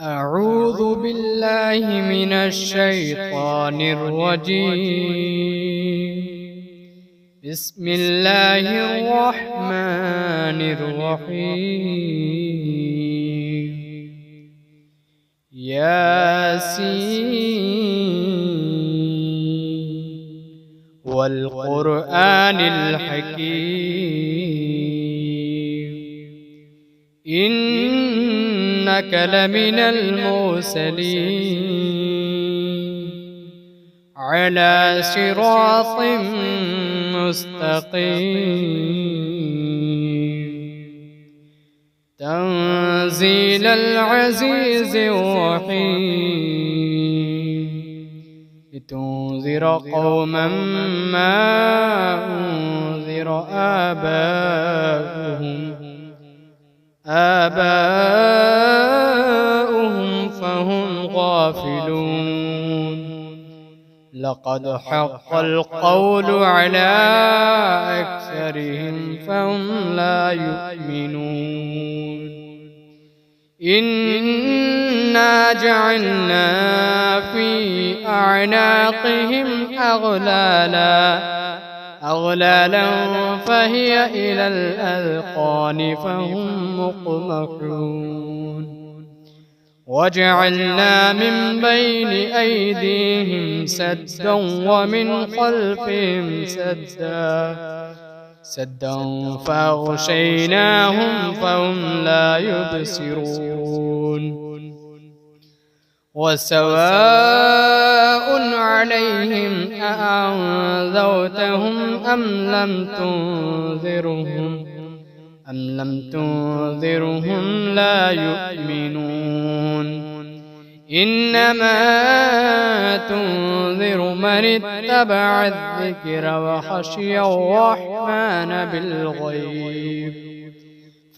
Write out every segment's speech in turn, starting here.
أعوذ بالله من الشيطان الرجيم. بسم الله الرحمن الرحيم. ياسين والقرآن الحكيم إنك لمن المرسلين على صراط مستقيم تنزيل العزيز الرحيم لتنذر قوما ما أنذر آباؤهم فهم غافلون. لقد حق القول على أكثرهم فهم لا يؤمنون. إنا جعلنا في أعناقهم أغلالا فهي إلى الأذقان فهم مقمحون. وجعلنا من بين أيديهم سدا ومن خلفهم سدا فأغشيناهم فهم لا يبصرون. وسواء عليهم أأنذرتهم أم لم تنذرهم لا يؤمنون. إنما تنذر من اتبع الذكر وخشي الرحمن بالغيب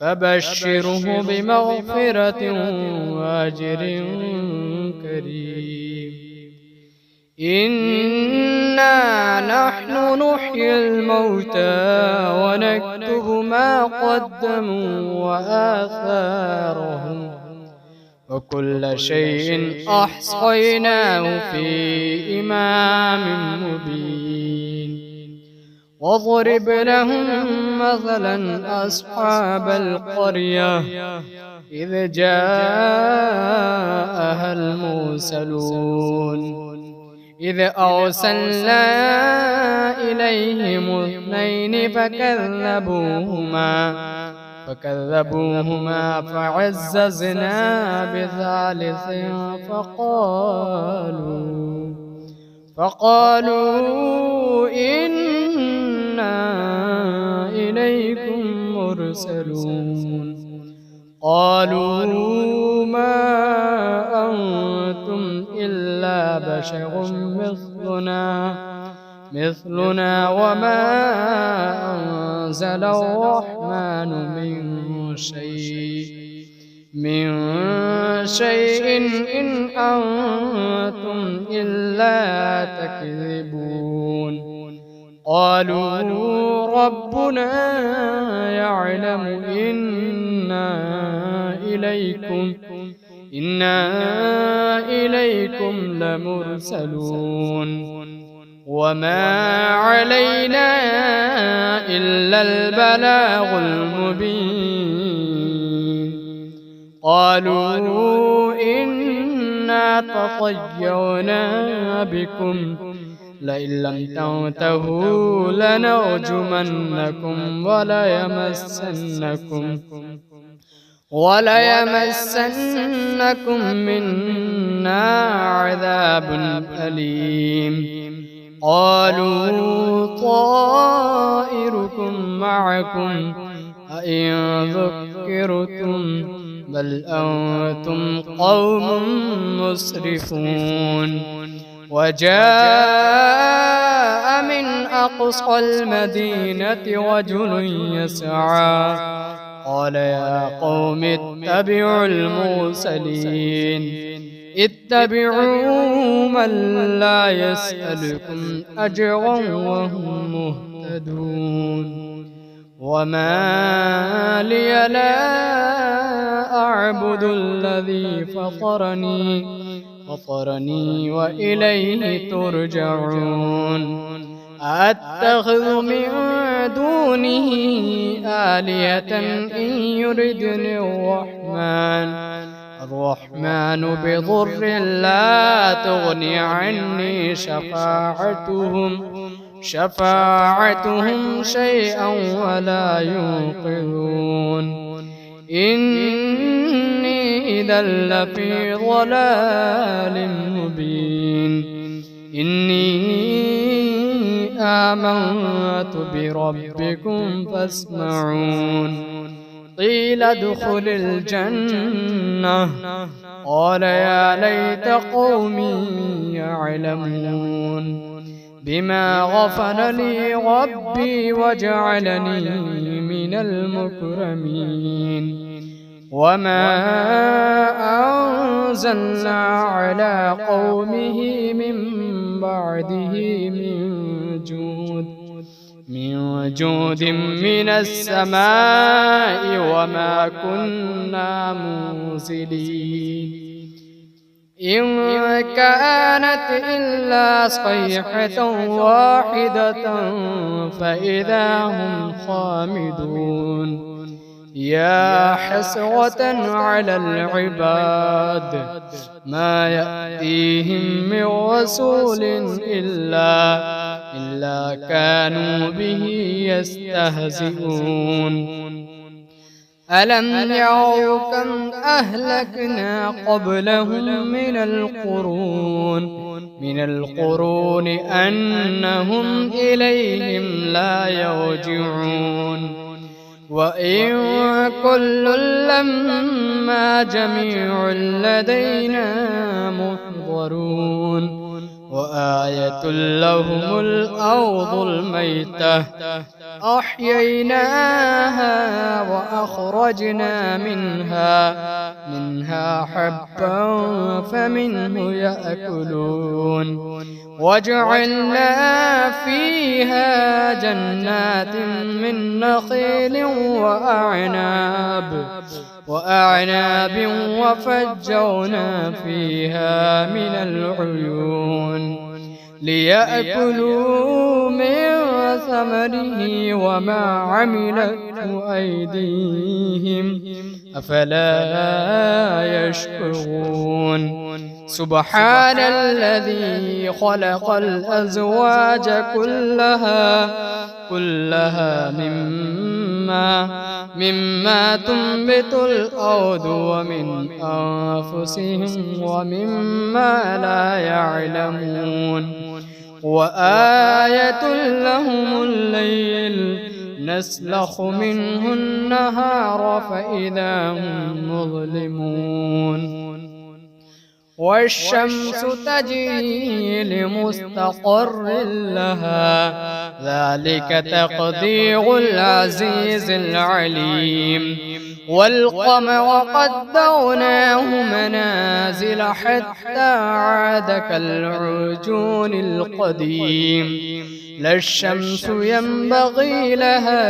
فبشره بمغفرة وأجر كريم. إنا نحن نحيي الموتى ونكتب ما قدموا وآثارهم وكل شيء أحصيناه في إمام مبين. واضرب لهم مثلا أصحاب القرية إذ جاءها المرسلون إذ أرسلنا إليهم اثنين فكذبوهما فعززنا بثالث فقالوا إنا إليكم مرسلون. قالوا ما أنتم إلا بشر مثلنا وما أنزل الرحمن من شيء إن أنتم إلا تكذبون. قالوا ربنا يعلم إنا إليكم لمرسلون وما علينا إلا البلاغ المبين. قالوا إنا تطيرنا بكم لئن لم تنتهوا لنرجمنكم وليمسنكم منا عذاب أليم. قالوا طائركم معكم أئن ذكرتم بل أنتم قوم مسرفون. وجاء من أقصى المدينة رجل يسعى قال يا قوم اتبعوا المرسلين اتبعوا من لا يسألكم أجرا وهم مهتدون. وما لي لا أعبد الذي فطرني وإليه ترجعون أتخذ من دونه آلهة إن يردني الرحمن بضر لا تغني عني شفاعتهم شيئا ولا ينقذون إني إذا لفي ضلال مبين إني آمنت بربكم فاسمعون قيل ادخل الجنة قال يا ليت قومي يعلمون بما غفر لي ربي وجعلني من المكرمين وما أنزلنا على قومه من بعده من جود من السماء وما كنا منزلين إن كانت إلا صيحة واحدة فإذا هم خامدون يا حسرة على العباد ما يأتيهم من رسول إلا كانوا به يستهزئون ألم يروا كم أهلكنا قبلهم من القرون أنهم إليهم لا يرجعون وإن كل لما جميع لدينا محضرون وآية لهم الأرض الميتة أحييناها وأخرجنا منها حبا فمنه يأكلون وجعلنا فيها جنات من نخيل وأعناب وفجرنا فيها من العيون ليأكلوا من ثمره وما عملته أيديهم أفلا يشكرون سبحان الذي خلق الأزواج كلها مما تنبت الأرض ومن أنفسهم ومما لا يعلمون وآية لهم الليل نسلخ منه النهار فإذا هم مظلمون والشمس تجري لمستقر لها ذلك تقدير العزيز العليم والقمر قدرناه منازل حتى عاد كالعرجون القديم لا الشمس ينبغي لها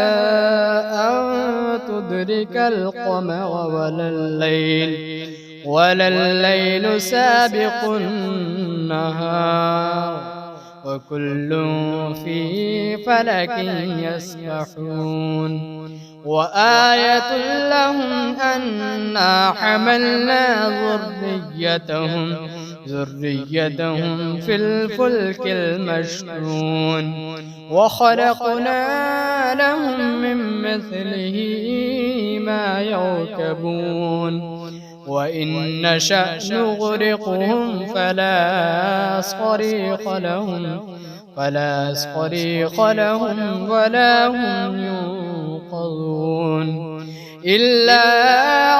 أن تدرك القمر ولا الليل سابق النهار وكل في فلك يسبحون وآية لهم أنا حملنا ذريتهم في الفلك المشحون وخلقنا لهم من مثله ما يركبون وإن نشأ نغرقهم فلا صريخ لهم ولا هم ينقذون إلا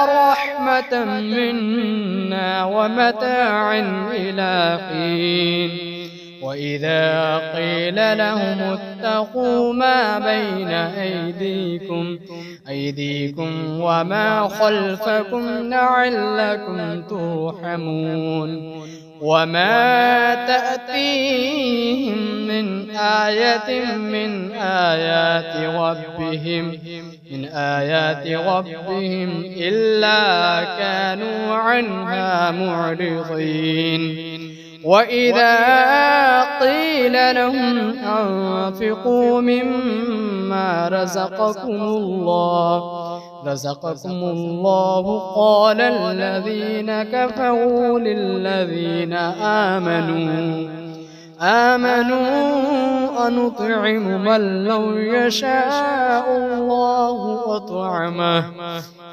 رحمة منا ومتاعا إلى حين وإذا قيل لهم اتقوا ما بين أيديكم وما خلفكم لعلكم ترحمون وما تأتيهم من آية من آيات ربهم إلا كانوا عنها معرضين وإذا قيل لهم أنفقوا مما رزقكم الله قال الذين كفروا للذين آمنوا أنطعم من لو يشاء الله أطعمه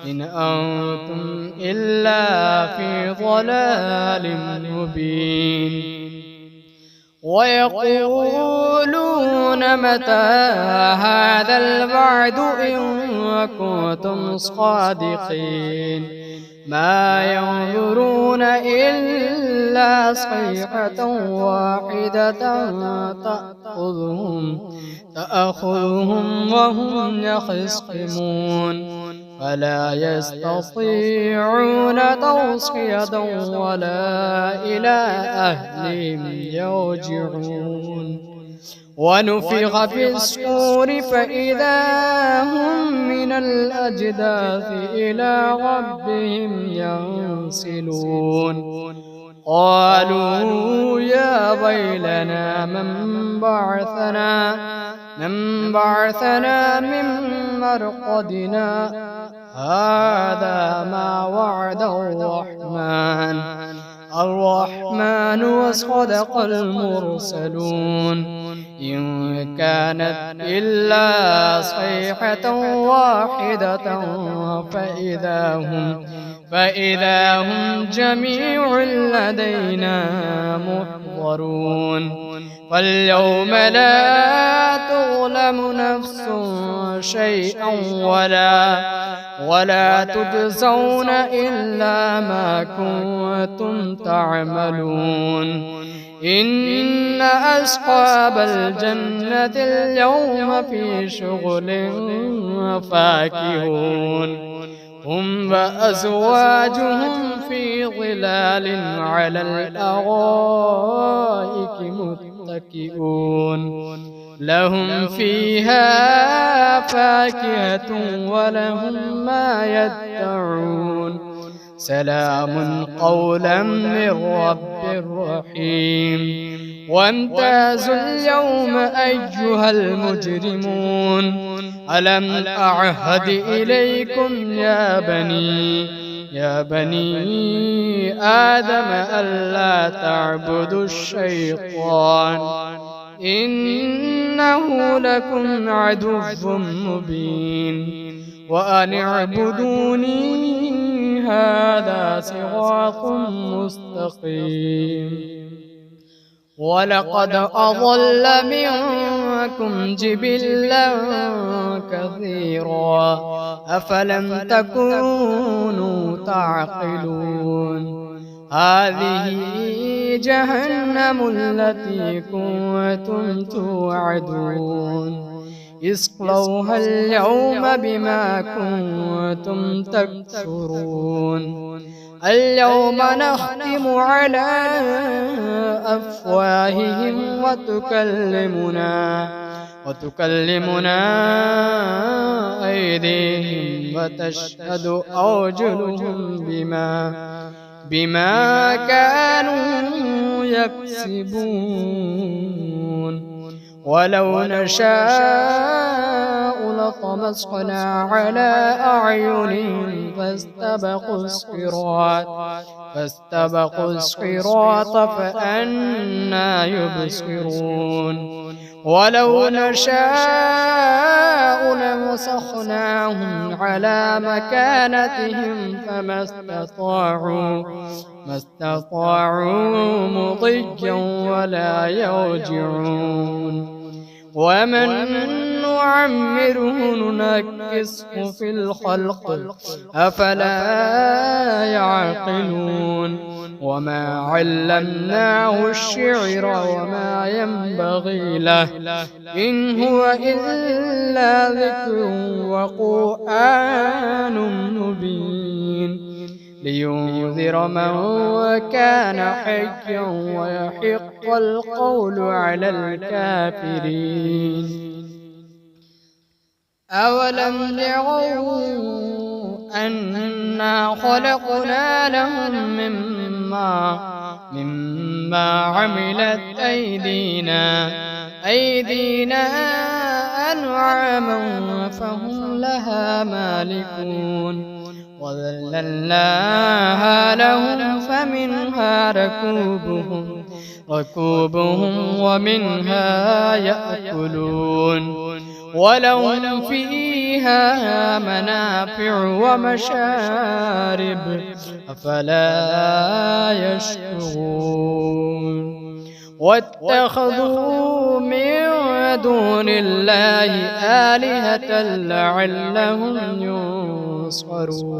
إن أنتم إلا في ضلال مبين ويقولون متى هذا الوعد إن كنتم صادقين ما ينظرون إلا صيحة واحدة تأخذهم وهم يخصمون فلا يستطيعون توصية ولا إلى أهلهم يرجعون ونفخ في الصور فإذا هم من الأجداث إلى ربهم ينسلون قالوا يا ويلنا من بعثنا من مرقدنا هذا ما وعد الرحمن وصدق المرسلون إن كانت إلا صيحة واحدة فإذا هم جميع لدينا محضرون فاليوم لا تظلم نفس شيئا ولا تجزون إلا ما كنتم تعملون إن أصحاب الجنة اليوم في شغل فاكهون هم وأزواجهم في ظلال على الأرائك متكئون لهم فيها فاكهة ولهم ما يدعون سلام قولا من رب رحيم وامتازوا اليوم أيها المجرمون ألم أعهد إليكم يا بني آدم ألا تعبدوا الشيطان إنه لكم عدو مبين وأن اعبدوني هذا صراط مستقيم ولقد أضل منكم جبلا كثيرا أفلم تكونوا تعقلون هذه جهنم التي كنتم توعدون اصلوها اليوم بما كنتم تكفرون اليوم نختم على أفواههم وتكلمنا أيديهم وتشهد أرجلهم بما كانوا يكسبون ولو نشاء لطمسنا على أعينهم فاستبقوا الصراط فأنى يبصرون ولو نشاء لمسخناهم على مكانتهم فما استطاعوا مضيا ولا يرجعون ومن نعمره ننكسه في الخلق أفلا يعقلون وما علمناه الشعر وما ينبغي له إن هو إلا ذكر وقرآن مبين لينذر من كان حيا ويحق القول على الكافرين أولم يروا أنا خلقنا لهم مما عملت أيدينا أنعاما فهم لها مالكون وذللناها لهم فمنها ركوبهم ومنها يأكلون ولهم فيها منافع ومشارب أفلا يشكرون واتخذوا من دون الله آلهة لعلهم ينصرون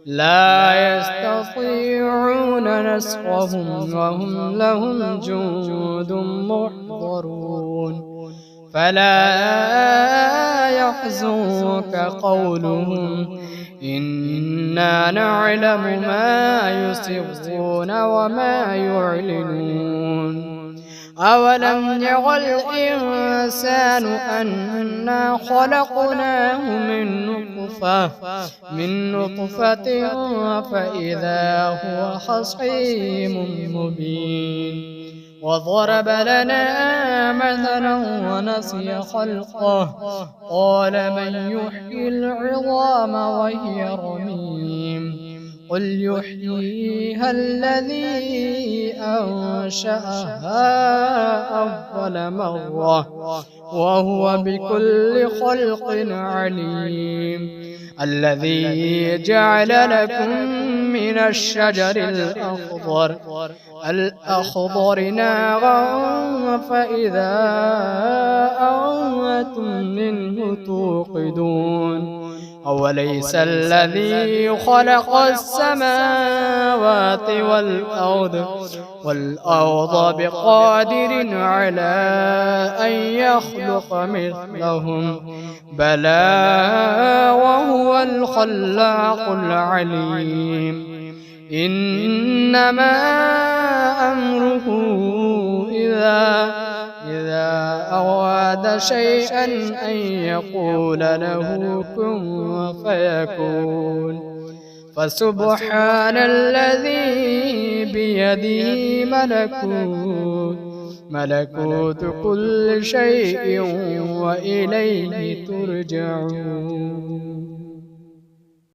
لا يستطيعون نصرهم وهم لهم جند محضرون فلا يحزنك قولهم إنا نعلم ما يسرون وما يعلنون أولم ير الإنسان أنا خلقناه من نطفة فإذا هو خصيم مبين وضرب لنا مثلا ونسي خلقه قال من يحيي العظام وهي رميم قل يحييها الذي أنشأها أول مرة وهو بكل خلق عليم الذي جعل لكم من الشجر الأخضر نارا فإذا أنتم منه توقدون أوليس الذي خلق السماوات والأرض بقادر على أن يخلق مثلهم بلى وهو الخلاق العليم إنما أمره إذا أراد شيئا أن يقول له كن فيكون فسبحان الذي بيده ملكوت كل شيء وإليه ترجعون.